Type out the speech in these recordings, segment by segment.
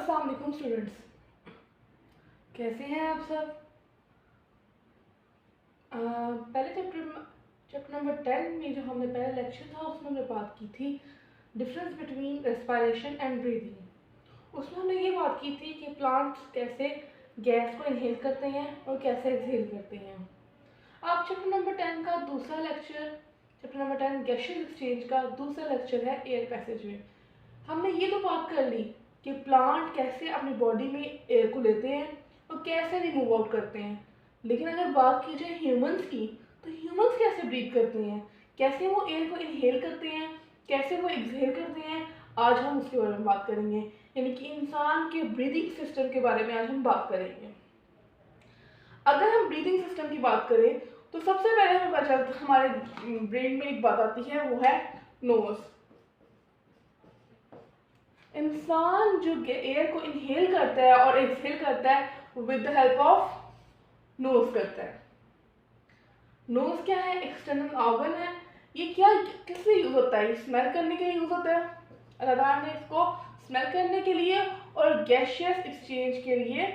अस्सलाम वालेकुम स्टूडेंट्स, कैसे हैं आप सब। पहले चैप्टर नंबर 10 में जो हमने पहला लेक्चर था उसमें हमने बात की थी difference between respiration and breathing. उसमें हमने ये बात की थी कि प्लांट्स कैसे गैस को इनहेल करते हैं और कैसे एक्सहेल करते हैं। अब चैप्टर नंबर 10 का दूसरा lecture, chapter number 10 gaseous exchange का दूसरा लेक्चर है एयर पैसेजवे। हमने ये तो बात कर ली कि प्लांट कैसे अपनी बॉडी में एयर को लेते हैं और कैसे रिमूव आउट करते हैं, लेकिन अगर बात की जाए ह्यूमंस की तो ह्यूमंस कैसे ब्रीथ करते हैं, कैसे वो एयर को इनहेल करते हैं, कैसे वो एक्सहेल करते हैं, आज हम उसके बारे में बात करेंगे। यानी कि इंसान के ब्रीदिंग सिस्टम के बारे में आज हम बात करेंगे। अगर हम ब्रीदिंग सिस्टम की बात करें तो सबसे पहले हमारे ब्रेन में एक बात आती है, वो है नोज। इंसान जो एयर को इनहेल करता है और एक्सहेल करता है with the help of nose करता है। नोज क्या है? एक्सटर्नल ऑर्गन है। ये क्या किस लिए यूज होता है? स्मेल करने के लिए यूज होता है। अल्लाह ताला ने इसको स्मेल करने के लिए और गैसियस एक्सचेंज के लिए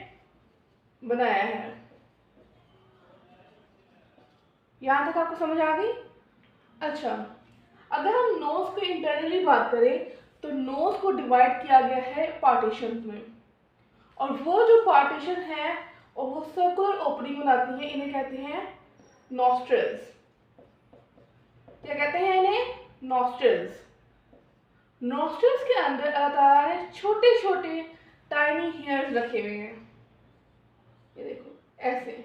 बनाया है। यहां तक आपको समझ आ गई? अच्छा, अगर हम नोज को इंटरनली बात करें तो नोज को डिवाइड किया गया है पार्टीशन में, और वो जो पार्टीशन है और वो सर्कुलर ओपनिंग बनाती है, इन्हें कहते हैं नॉस्ट्रिल्स। क्या कहते हैं इन्हें? नॉस्ट्रिल्स। नॉस्ट्रिल्स के अंदर अल्लाह ताला ने छोटे छोटे टाइनी हेयर्स रखे हुए हैं। ये देखो, ऐसे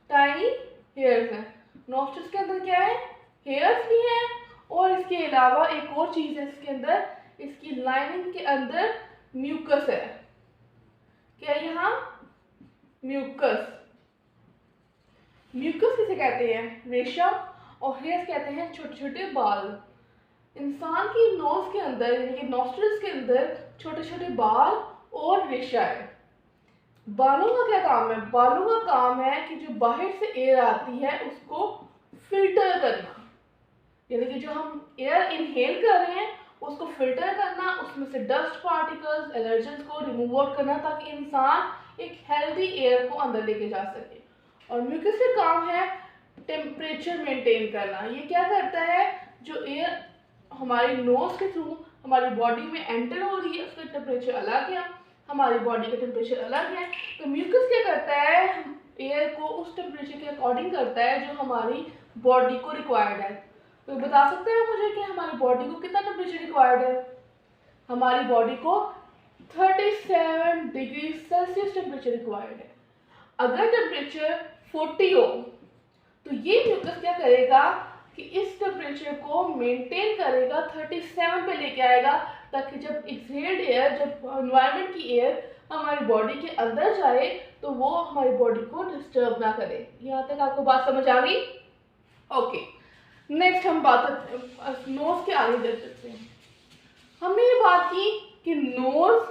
टाइनी हेयर्स हैं। नॉस्ट्रिल्स के अंदर क्या है? हेयर्स भी हैं, और इसके अलावा एक और चीज है इसके अंदर, इसकी लाइनिंग के अंदर म्यूकस है। क्या यहाँ? म्यूकस। म्यूकस किसे कहते हैं? रेशम। और हेयर्स कहते हैं छोटे छोटे बाल। इंसान की नोज के अंदर यानी कि नॉस्ट्रिल्स के अंदर छोटे छोटे बाल और रेशा है। बालों का क्या काम है? बालों का काम है कि जो बाहर से एयर आती है उसको फिल्टर करना, यानी कि जो हम एयर इनहेल कर रहे हैं उसको फिल्टर करना, उसमें से डस्ट पार्टिकल्स, एलर्जेंस को रिमूव आउट करना, ताकि इंसान एक हेल्दी एयर को अंदर लेके जा सके। और म्यूकस का काम है टेम्परेचर मेंटेन करना। ये क्या करता है? जो एयर हमारी नोज के थ्रू हमारी बॉडी में एंटर हो रही है उसका टेम्परेचर अलग है, हमारी बॉडी का टेम्परेचर अलग है। तो म्यूकस क्या करता है? एयर को उस टेम्परेचर के अकॉर्डिंग करता है जो हमारी बॉडी को रिक्वायर्ड है। तो बता सकते हैं मुझे कि हमारी बॉडी को कितना टेम्परेचर रिक्वायर्ड है? हमारी बॉडी को 37 डिग्री सेल्सियस टेम्परेचर रिक्वायर्ड है। अगर टेम्परेचर 40 हो तो ये म्यूकस क्या करेगा कि इस टेम्परेचर को मेंटेन करेगा, 37 पे लेके आएगा, ताकि जब एक्सहेल्ड एयर, जब एनवायरनमेंट की एयर हमारी बॉडी के अंदर जाए तो वो हमारी बॉडी को डिस्टर्ब ना करे। यहाँ तक आपको बात समझ आ गई? ओके, नेक्स्ट हम बात नोज के आगे देख सकते हैं। हमने ये बात की कि नोज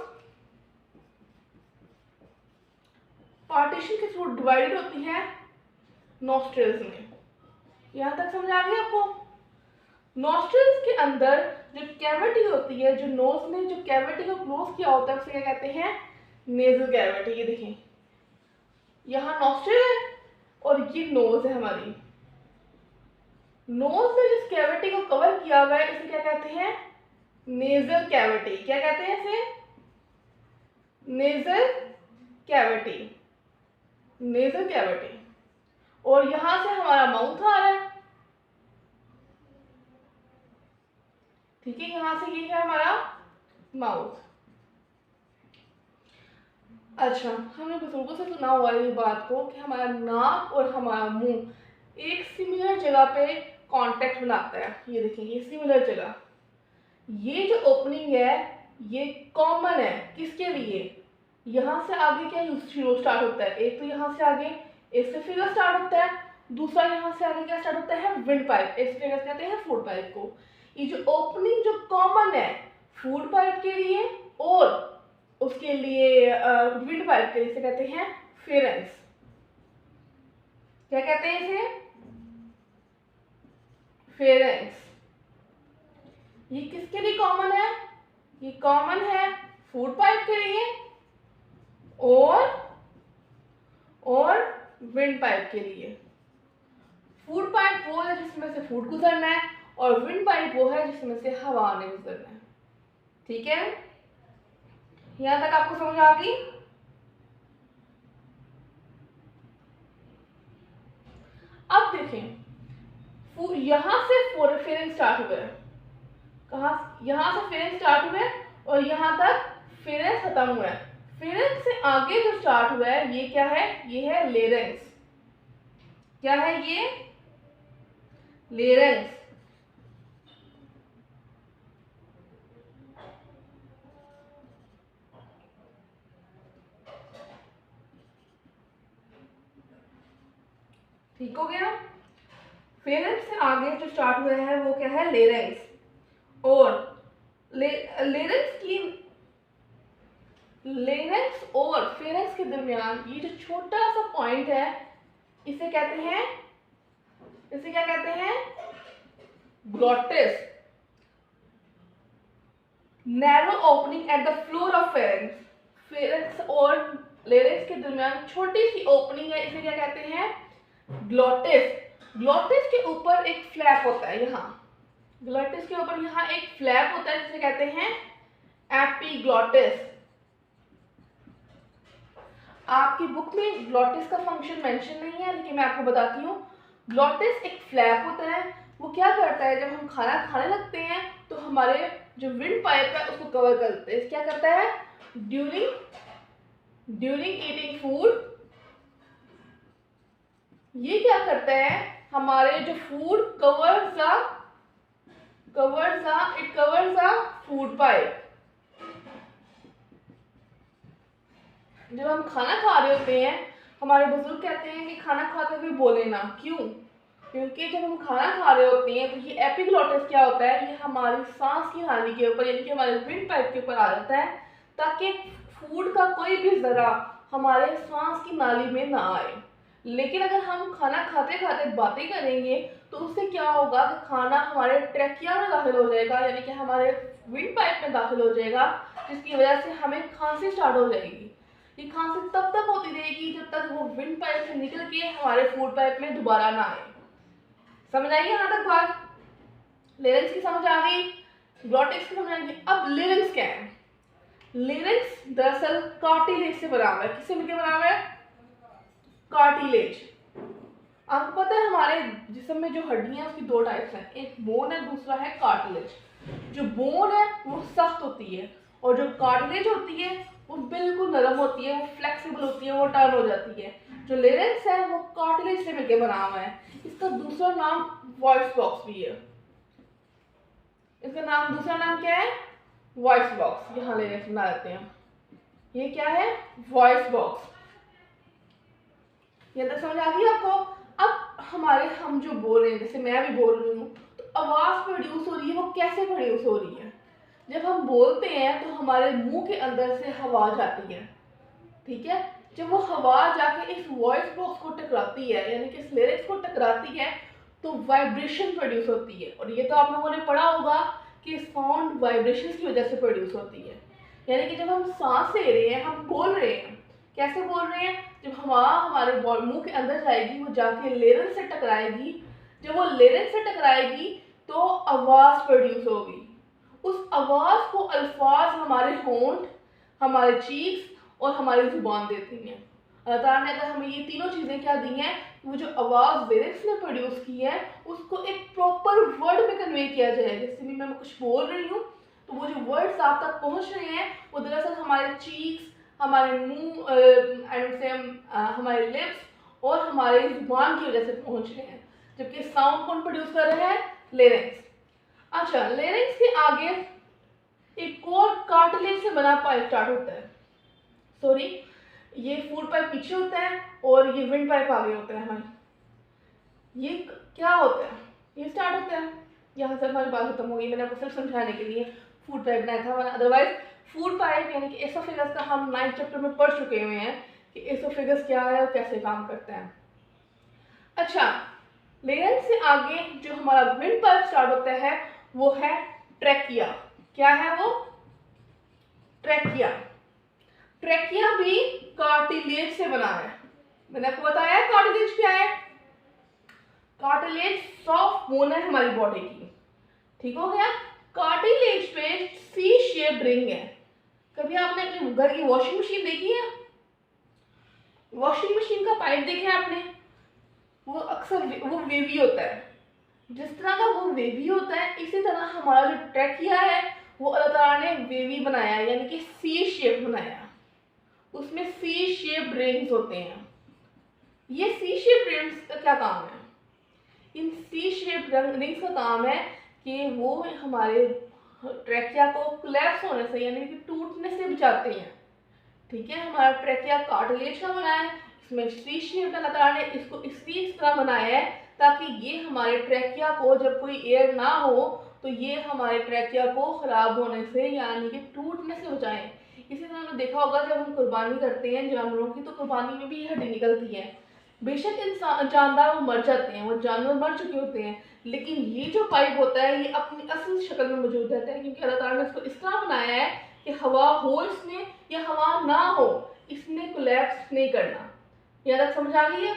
पार्टीशन के थ्रू डिवाइडेड होती है नॉस्ट्रिल्स में। यहां तक समझ आ गई आपको? नॉस्ट्रिल्स के अंदर जो कैविटी होती है, जो नोज ने जो कैविटी को क्लोज किया होता है उसे क्या कहते हैं? Nasal cavity. ये देखें, यहाँ नॉस्ट्रिल है और ये नोज है हमारी। नोज ने जिस कैविटी को कवर किया हुआ है इसे क्या कहते हैं? Nasal cavity. क्या कहते हैं इसे? Nasal cavity. Nasal cavity. और यहां से हमारा माउथ आ रहा है, ठीक है, यहां से ये है हमारा माउथ। अच्छा, हमने बुजुर्गों से सुना हुआ है ये बात को कि हमारा नाक और हमारा मुंह एक सिमिलर जगह पे कांटेक्ट बनाता है। ये देखिए, ये सिमिलर जगह, ये जो ओपनिंग है ये कॉमन है। किसके लिए? यहाँ से आगे क्या फ्लो स्टार्ट होता है? एक तो यहाँ से आगे इससे फिगर स्टार्ट होता है, दूसरा यहाँ से आगे क्या स्टार्ट होता है? Wind pipe. इस फिगर कहते हैं फूड पाइप को। ये जो ओपनिंग जो कॉमन है फूड पाइप के लिए और उसके लिए विंड पाइप के लिए, इसे कहते हैं फेरेंस। क्या कहते हैं इसे? फेरेंस। ये किसके लिए कॉमन है? ये कॉमन है फूड पाइप के लिए और विंड पाइप के लिए। फूड पाइप वो है जिसमें से फूड गुजरना है और विंड पाइप वो है जिसमें से हवा ने गुजरना है। ठीक है, यहां तक आपको समझ आ गई? अब देखें, यहां से फेरेंस स्टार्ट हुआ है, कहां? यहां से फेरेंस स्टार्ट हुआ है और यहां तक फेरेंस खत्म हुआ है। फेरेंस से आगे जो स्टार्ट हुआ है ये क्या है? ये है लेरेंस। क्या है ये? लेरेंस। ठीक हो गया? फेरेंस से आगे जो स्टार्ट हुआ है वो क्या है? लेरेंस। और लेरेंस और फेरेंस के दरमियान ये जो छोटा सा पॉइंट है इसे कहते हैं, इसे क्या कहते हैं? Glottis. Narrow opening at the floor of pharynx. Pharynx और लेरेंस के दरमियान छोटी सी ओपनिंग है, इसे क्या कहते हैं? ग्लॉटिस। ग्लॉटिस के ऊपर एक फ्लैप होता है, यहाँ ग्लॉटिस के ऊपर यहाँ एक फ्लैप होता है जिसे कहते हैं एपिग्लॉटिस। आपकी बुक में ग्लॉटिस का फंक्शन मेंशन नहीं है, लेकिन मैं आपको बताती हूँ। ग्लॉटिस एक फ्लैप होता है, वो क्या करता है जब हम खाना खाने लगते हैं तो हमारे जो विंड पाइप है उसको कवर करते हैं। क्या करता है? ड्यूरिंग ईटिंग फूड ये क्या करता है? हमारे जो food covers the food pipe. जब हम खाना खा रहे होते हैं, हमारे बुजुर्ग कहते हैं कि खाना खाते हुए बोले ना। क्यों? क्योंकि जब हम खाना खा रहे होते हैं तो ये एपिग्लॉटिस क्या होता है? ये हमारी सांस की नाली के ऊपर यानी कि हमारे विंड पाइप के ऊपर आ जाता है ताकि फूड का कोई भी जरा हमारे सांस की नाली में ना आए। लेकिन अगर हम खाना खाते खाते बातें करेंगे तो उससे क्या होगा कि खाना हमारे ट्रैकिया में दाखिल हो जाएगा यानी कि हमारे विंड पाइप में दाखिल हो जाएगा, जिसकी वजह से हमें खांसी स्टार्ट हो जाएगी। ये खांसी तब तक होती रहेगी जब तक वो विंड पाइप से निकल के हमारे फूड पाइप में दोबारा ना आए। समझ आई यहाँ तक बात? लेरेंस की समझ आ गई, ग्लॉटिस की समझ आ गई। अब लेरेंस क्या है? लेरेंस दरअसल कार्टिलेज से बना हुआ है। किससे मिलकर बना हुआ है? कार्टिलेज। आपको पता है हमारे जिस्म में जो हड्डियां उसकी दो टाइप्स हैं, एक बोन है, दूसरा है कार्टिलेज। जो बोन है वो सख्त होती है और जो कार्टिलेज होती है वो बिल्कुल नरम होती है, वो फ्लेक्सिबल होती है, वो टर्न हो जाती है। जो लेरेंस है वो कार्टिलेज से मिलकर बना हुआ है। इसका दूसरा नाम वॉइस बॉक्स भी है। इसका नाम दूसरा नाम क्या है? Voice box. यहाँ लेरेंस बना देते हैं। ये क्या है? Voice box. ये तो समझ आ गई आपको? अब हम जो बोल रहे हैं, जैसे मैं भी बोल रही हूँ, तो आवाज प्रोड्यूस हो रही है, वो कैसे प्रोड्यूस हो रही है? जब हम बोलते हैं तो हमारे मुंह के अंदर से हवा जाती है, ठीक है? जब वो हवा जाके इस वॉइस बॉक्स को टकराती है यानी कि इस लिरिक्स को टकराती है तो वाइब्रेशन प्रोड्यूस होती है। और ये तो आप लोगों ने पढ़ा होगा कि साउंड वाइब्रेशंस की वजह से प्रोड्यूस होती है। यानी कि जब हम सांस ले रहे हैं, हम बोल रहे हैं, कैसे बोल रहे हैं? जब हवा हमारे मुंह के अंदर जाएगी, वो जाके लेरेंस से टकराएगी। जब वो लेरेंस से टकराएगी तो आवाज प्रोड्यूस होगी। उस आवाज को अल्फाज हमारे होंठ, हमारे चीक्स और हमारी जुबान देती हैं। अल्लाह ताला ने अगर हमें ये तीनों चीज़ें क्या दी हैं, वो जो आवाज़ लिरिक्स ने प्रोड्यूस की है उसको एक प्रॉपर वर्ड में कन्वे किया जाए। जैसे भी मैं कुछ बोल रही हूँ तो वो जो वर्ड्स आप तक पहुँच रहे हैं वो दरअसल हमारे चीक्स, हमारे मुंह, हमारे लिप्स और हमारे जुबान की वजह से पहुँच रहे हैं। जबकि साउंड कौन प्रोड्यूस कर रहा है? लेरिंग्स। अच्छा, लेरिंग्स के आगे एक और कार्टिलेज से बना पाइप स्टार्ट होता है। सॉरी, ये फूड पाइप पीछे होता है और ये विंड पाइप आगे होता है हमारे। ये क्या होता है? ये स्टार्ट होता है, यहाँ से हमारी बात खत्म हो गई। मैंने आपको सिर्फ समझाने के लिए फूड पाइप बनाया था, अदरवाइज फूड पाइप यानी कि एसोफेगस का हम 9th चैप्टर में पढ़ चुके हुए हैं कि एसोफेगस क्या है और कैसे काम करता है। अच्छा, लेरिंक्स से आगे जो हमारा विंड पाइप स्टार्ट होता है वो है ट्रैकिया। क्या है वो? ट्रैकिया। ट्रैकिया भी कार्टिलेज से बना है। मैंने आपको बताया कार्टिलेज क्या है। कार्टिलेज सॉफ्ट बोन है हमारी बॉडी की, ठीक हो गया। कार्टिलेज पे सी शेप रिंग है। कभी आपने अपने घर की वॉशिंग मशीन देखी है? वॉशिंग मशीन का पाइप देखा है आपने? वो अक्सर वो वेवी होता है। जिस तरह का वो वेवी होता है, इसी तरह हमारा जो ट्रैकिया है वो अल्लाह ताला ने वेवी बनाया, यानी कि सी शेप बनाया। उसमें सी शेप रिंग्स होते हैं। ये सी शेप रिंग्स का क्या काम है? इन सी शेप रिंग्स का काम है कि वो हमारे ट्रैकिया को कोलैप्स होने से, यानी कि टूटने से बचाते हैं, ठीक है। हमारा ट्रैकिया कार्टिलेज का बना है, इसमें सी शेप अल्लाह ताला ने इसको इस तरह बनाया है ताकि ये हमारे ट्रैकिया को, जब कोई एयर ना हो तो ये हमारे ट्रैकिया को खराब होने से, यानी कि टूटने से बचाएं। इसी तरह हमने देखा होगा जब हम कुर्बानी करते हैं जानवरों की, तो कुर्बानी में भी हड्डी निकलती है। बेशक इंसान जानदार वो मर जाते हैं, वो जानवर मर चुके होते हैं, लेकिन ये जो पाइप होता है ये अपनी असल शक्ल में मौजूद रहता है, क्योंकि अल्लाह ताला ने इसको इस तरह बनाया है कि हवा हो इसमें या हवा ना हो, इसने कोलैप्स नहीं करना। यह तक समझ आ गई है?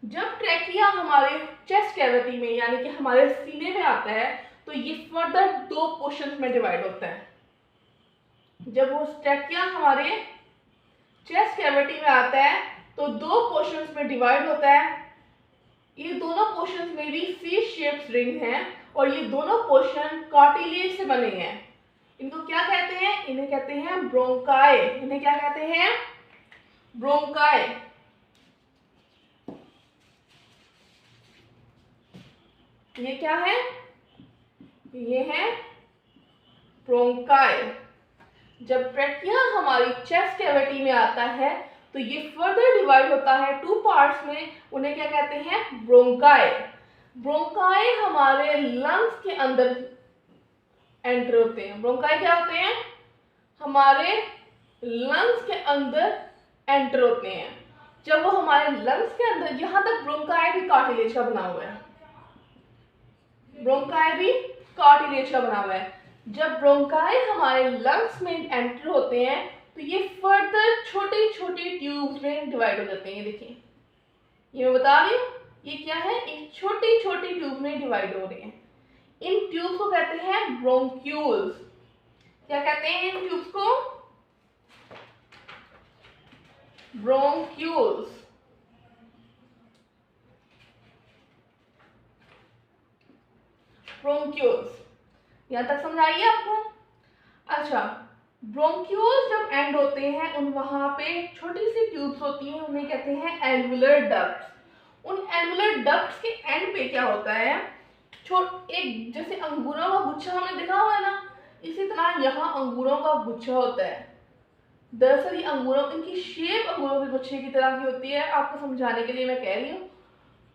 जब ट्रैकिया हमारे चेस्ट कैविटी में, यानी कि हमारे सीने में आता है, तो ये फर्दर दो पोर्शंस में डिवाइड होता है। जब वो ट्रैकिया हमारे चेस्ट कैविटी में आता है तो दो पोर्शंस में डिवाइड होता है। ये दोनों पोर्शंस में भी सी शेप्स रिंग हैं और ये दोनों पोर्शन कार्टिलेज से बने हैं। इनको क्या कहते हैं? इन्हें कहते हैं ब्रोंकाई। इन्हें क्या कहते हैं? ब्रोंकाई। ये क्या है? ये है ब्रोंकाई। जब ट्रैकिया हमारी चेस्ट कैविटी में आता है तो ये फर्दर डिवाइड होता है टू पार्ट्स में। उन्हें क्या कहते हैं? ब्रोंकाई। ब्रोंकाई हमारे लंग्स के अंदर एंटर होते हैं। ब्रोंकाई क्या होते हैं? हमारे लंग्स के अंदर एंटर होते हैं। जब वो हमारे लंग्स के अंदर, यहां तक ब्रोंकाई भी कार्टिलेज का बना हुआ है। ब्रोंकाई भी कार्टिलेज का बना हुआ है। जब ब्रोंकाई हमारे लंग्स में एंटर होते हैं तो ये फर्दर छोटे छोटे ट्यूब्स में डिवाइड हो जाते हैं। देखिए, ये मैं बता रही हूँ, ये क्या है? एक छोटी छोटी ट्यूब में डिवाइड हो रहे हैं। इन ट्यूब्स को कहते हैं ब्रोंक्यूल्स। क्या कहते हैं इन ट्यूब्स को? ब्रोंक्यूल्स। ब्रोंक्यूल्स। यहां तक समझ आई है आपको? अच्छा, ब्रोंक्यूल्स जब एंड होते हैं उन वहां पे छोटी सी ट्यूब्स होती हैं, उन्हें कहते हैं एल्वुलर डक्ट्स। उन एल्वुलर डक्ट्स के एंड पे क्या होता है? एक जैसे अंगूरों का गुच्छा हमने देखा हुआ है ना, इसी तरह यहाँ अंगूरों का गुच्छा होता है। दरअसल ये अंगूरों, इनकी शेप अंगूरों के गुच्छे की तरह की होती है। आपको समझाने के लिए मैं कह रही हूँ।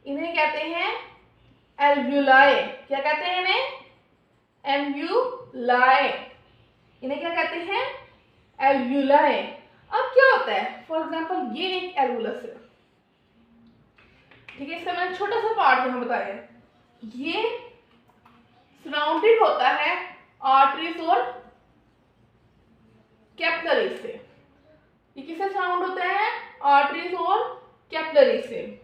इन्हें कहते हैं एल्व्यूलाई। क्या कहते हैं इन्हें? एल्व्यूलाई। इन्हें क्या कहते हैं? एल्व्यूलाई। अब क्या होता है? फॉर एग्जाम्पल ये एक एल्वुलस है, ठीक है। इसका मैंने छोटा सा पार्ट यहाँ बताया है। ये सराउंडेड होता है आर्टरीज और कैपिलरीज से। ये किससे सराउंड होता है? आर्टरीज और कैपिलरीज से।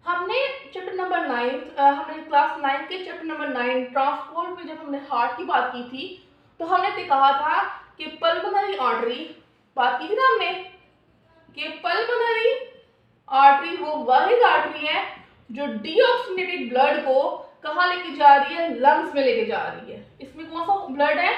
हमने चैप्टर नंबर 9, हमने क्लास 9 के चैप्टर नंबर 9 ट्रांसपोर्ट में जब हमने हार्ट की बात की थी तो हमने कहा था कि पल्मोनरी आर्टरी, बात की थी ना हमने कि पल्मोनरी आर्टरी वो वाहिद आर्टरी है जो डीऑक्सीनेटेड ब्लड को कहाँ लेके जा रही है? लंग्स में लेके जा रही है। इसमें कौन सा ब्लड है?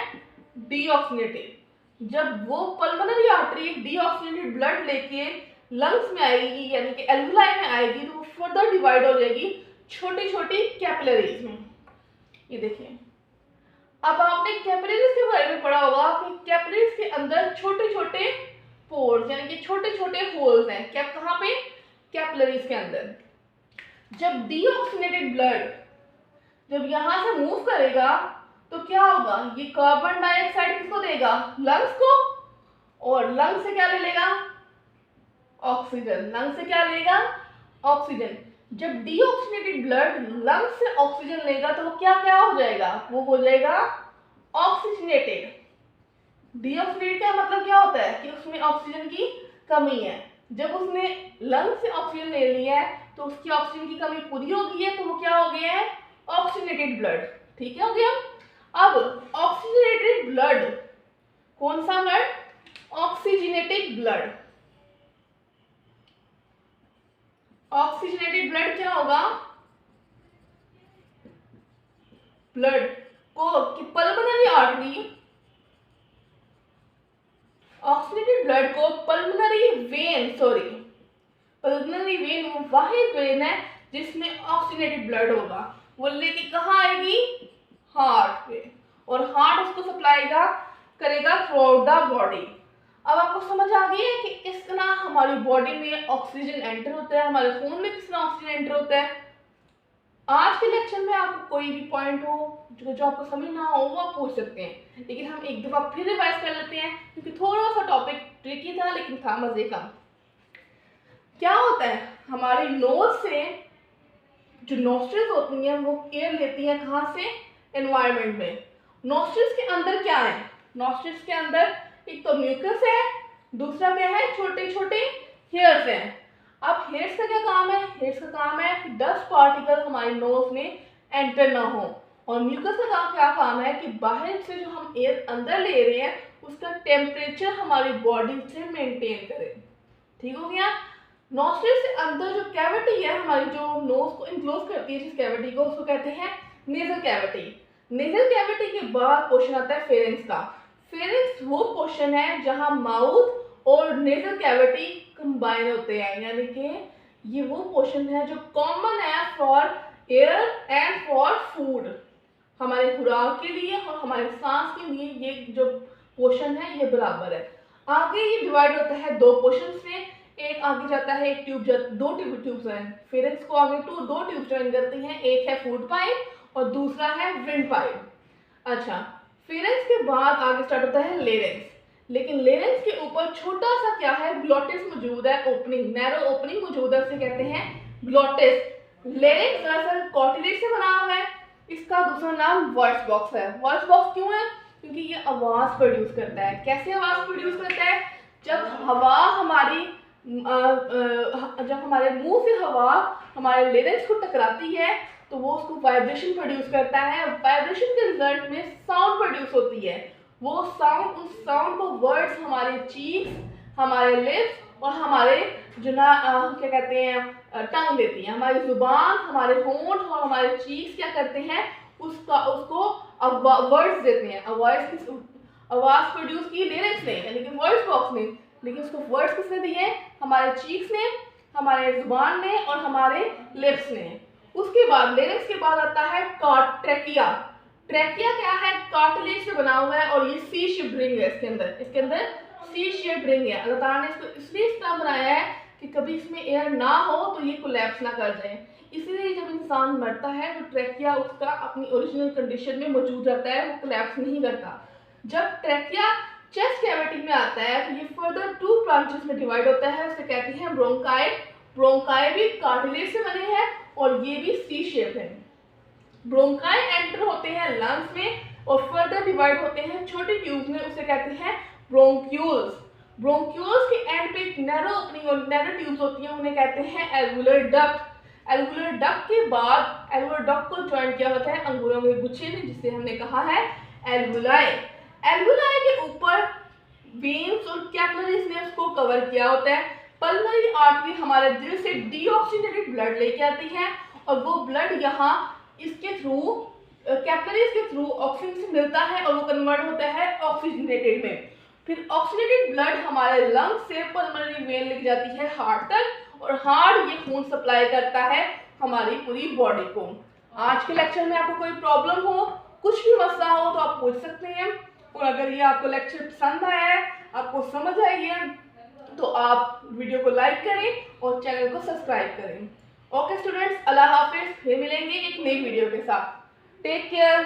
डीऑक्सीनेटेड। जब वो पल्मोनरी आर्टरी डीऑक्सीनेटेड ब्लड लेके लंग्स में आएगी, यानी कि एल्वुलाई में आएगी, तो वो फर्दर डिवाइड हो जाएगी छोटी छोटी कैपिलरीज में। ये देखिए, अब आपने कैपिलरीज के बारे में पढ़ा होगा कि कैपिलरीज के अंदर छोटे छोटे पोर्स, यानी कि छोटे छोटे होल्स हैं। क्या? कहाँ पे? कैपिलरीज के अंदर। जब डीऑक्सीनेटेड ब्लड जब यहां से मूव करेगा तो क्या होगा? ये कार्बन डाइऑक्साइड किसको देगा? लंग्स को। और लंग्स से क्या ले लेगा? ऑक्सीजन। लंग्स से क्या लेगा? ऑक्सीजन। जब डीऑक्सीनेटेड ब्लड लंग्स से ऑक्सीजन लेगा तो वो क्या क्या हो जाएगा? वो हो जाएगा ऑक्सीजनेटेड। डीऑक्सीनेटेड का मतलब क्या होता है कि उसमें ऑक्सीजन की कमी है। जब उसने लंग से ऑक्सीजन ले लिया है तो उसकी ऑक्सीजन की कमी पूरी हो गई है, तो वो क्या हो गया है, ऑक्सीजनेटेड ब्लड। ठीक है, हो गया। अब ऑक्सीजनेटेड ब्लड, कौन सा blood, oxygenated blood. Oxygenated blood क्या होगा, ब्लड को कि पल्मोनरी आर्टरी, ऑक्सीजनेटेड ब्लड को pulmonary vein, sorry pulmonary vein वो वाहिद वेन है जिसमें ऑक्सीजनेटेड ब्लड होगा। वो लेके कहाँ आएगी, हार्ट पे, और हार्ट उसको सप्लाई करेगा थ्रू आउट द बॉडी। अब आपको समझ आ गई है कि किस तरह हमारी बॉडी में ऑक्सीजन एंटर होता है, हमारे खून में किस तरह ऑक्सीजन एंटर होता है। आज के लेक्चर में आपको कोई भी पॉइंट हो जो आपको समझ ना हो वो आप पूछ सकते हैं, लेकिन हम एक दफा फिर रिवाइज कर लेते हैं क्योंकि थोड़ा सा टॉपिक ट्रिकी था लेकिन था मजे का। क्या होता है, हमारी नोज से जो नोस्ट्रिल्स होती हैं वो एयर लेती हैं कहाँ से, एनवायरनमेंट में। नोस्ट्रिल्स के अंदर क्या है, नोस्ट्रिल्स के अंदर एक तो म्यूकस है, दूसरा क्या है, छोटे छोटे हेयर्स हैं। अब हेयर्स का क्या काम है, हेयर्स का काम है कि डस्ट पार्टिकल हमारे नोज में एंटर ना हो, और म्यूकस का क्या काम है कि बाहर से जो हम एयर अंदर ले रहे हैं उसका टेम्परेचर हमारी बॉडी से मेंटेन करे। ठीक हो गया। नोस्ट्रिल से अंदर जो कैविटी है हमारी, जो नोज को इनक्लोज करती है जिस कैविटी को, उसको कहते हैं नेजल कैविटी। नेजल कैविटी के बाद पोर्शन आता है फेरेंक्स का। फेरेंक्स वो पोर्शन है जहां माउथ और नेजल कैविटी कंबाइन होते हैं, यानी कि ये वो पोर्शन है जो कॉमन है for air and for food, हमारे खुराक के लिए और हमारे सांस के लिए। ये जो पोर्शन है ये बराबर है। आगे ये डिवाइड होता है दो पोर्शंस में, एक आगे जाता है एक ट्यूब, दो ट्यूब्स हैं फेरेंक्स को, आगे दो ट्यूब ज्वाइन करती हैं, एक है फूड पाइप और दूसरा है विंड पाइप। अच्छा, फेरेंक्स के बाद आगे स्टार्ट होता है लेरेंक्स, लेकिन लेरेंक्स के ऊपर छोटा सा क्या है, ग्लोटिस मौजूद है, ओपनिंग, नैरो ओपनिंग मौजूद है, उसे कहते हैं ग्लोटिस। लेरेंक्स दरअसल कार्टिलेज से बना हुआ है, इसका दूसरा नाम वॉइस बॉक्स है। वॉइस बॉक्स क्यों है, क्योंकि ये आवाज प्रोड्यूस करता है। कैसे आवाज प्रोड्यूस करता है, जब हवा हमारी जब हमारे मुंह से हवा हमारे लेरेंक्स को टकराती है तो वो उसको वाइब्रेशन प्रोड्यूस करता है। वाइब्रेशन के रिजल्ट में साउंड प्रोड्यूस होती है। वो साउंड, उस साउंड को वर्ड्स हमारे चीक्स, हमारे लिप्स और हमारे जो ना क्या कहते हैं टंग देती है। हमारी जुबान, हमारे होंठ और हमारे चीक्स क्या करते हैं, उसको वर्ड्स देते हैं। आवाज प्रोड्यूस की लिरिक्स ने, यानी कि वॉइस बॉक्स ने, लेकिन उसको वर्ड्स किसने दिए, हमारे चीक्स ने, हमारे जुबान ने और हमारे लिप्स ने। उसके बाद लिरिक्स के बाद आता है ट्रैकिया। ट्रैकिया क्या है, कार्टिलेज से बना हुआ है और ये सी शेप रिंग है इसके अंदर सी शेप रिंग है। अल्लाह ताला ने इसको इसलिए इस तरह बनाया है कि कभी इसमें एयर ना हो तो ये कोलैप्स ना कर जाए। इसीलिए जब इंसान मरता है तो ट्रैकिया उसका अपनी ओरिजिनल कंडीशन में मौजूद रहता है, वो कोलैप्स नहीं करता। जब ट्रैकिया चेस्ट कैविटी में आता है तो ये फर्दर टू ब्रांचेस में डिवाइड होता है, उसे कहते हैं ब्रोंकाई। ब्रोंकाई भी कार्टिलेज से बने हैं और ये भी सी शेप है। ब्रोंकाई एंटर होते हैं लंग्स में और फर्दर डिवाइड होते हैं छोटे ट्यूब्स में, उसे कहते हैं ब्रोंक्यूल्स। ब्रोंक्यूल्स के एंड पे एक नैरो ओपनिंग और नैरो ट्यूब्स होती हैं, उन्हें कहते हैं एल्वुलर डक्ट। एल्वुलर डक्ट के बाद एल्वुलर डक्ट को ज्वाइन किया होता है अंगूरों के गुच्छे में, जिसे हमने कहा है एल्वुलाई। एल्वुलाई के ऊपर वेन्स और कैपिलरीज ने उसको कवर किया होता है। पल्मोनरी आर्टरी हमारे दिल से डीऑक्सीजनेटेड ब्लड लेके आती है और वो ब्लड यहाँ इसके थ्रू कैपिलरीज के थ्रू ऑक्सीजन से मिलता है और वो कन्वर्ट होता है ऑक्सीजनेटेड में। फिर ऑक्सीजनेटेड ब्लड हमारे लंग से पल्मोनरी वेन लेके जाती है हार्ट तक और हार्ट ये खून सप्लाई करता है हमारी पूरी बॉडी को। आज के लेक्चर में आपको कोई प्रॉब्लम हो, कुछ भी मसला हो तो आप पूछ सकते हैं, और अगर ये आपको लेक्चर पसंद आया है, आपको समझ आई है, तो आप वीडियो को लाइक करें और चैनल को सब्सक्राइब करें। ओके स्टूडेंट्स, अल्लाह हाफिज, फिर मिलेंगे एक नई वीडियो के साथ। Take care.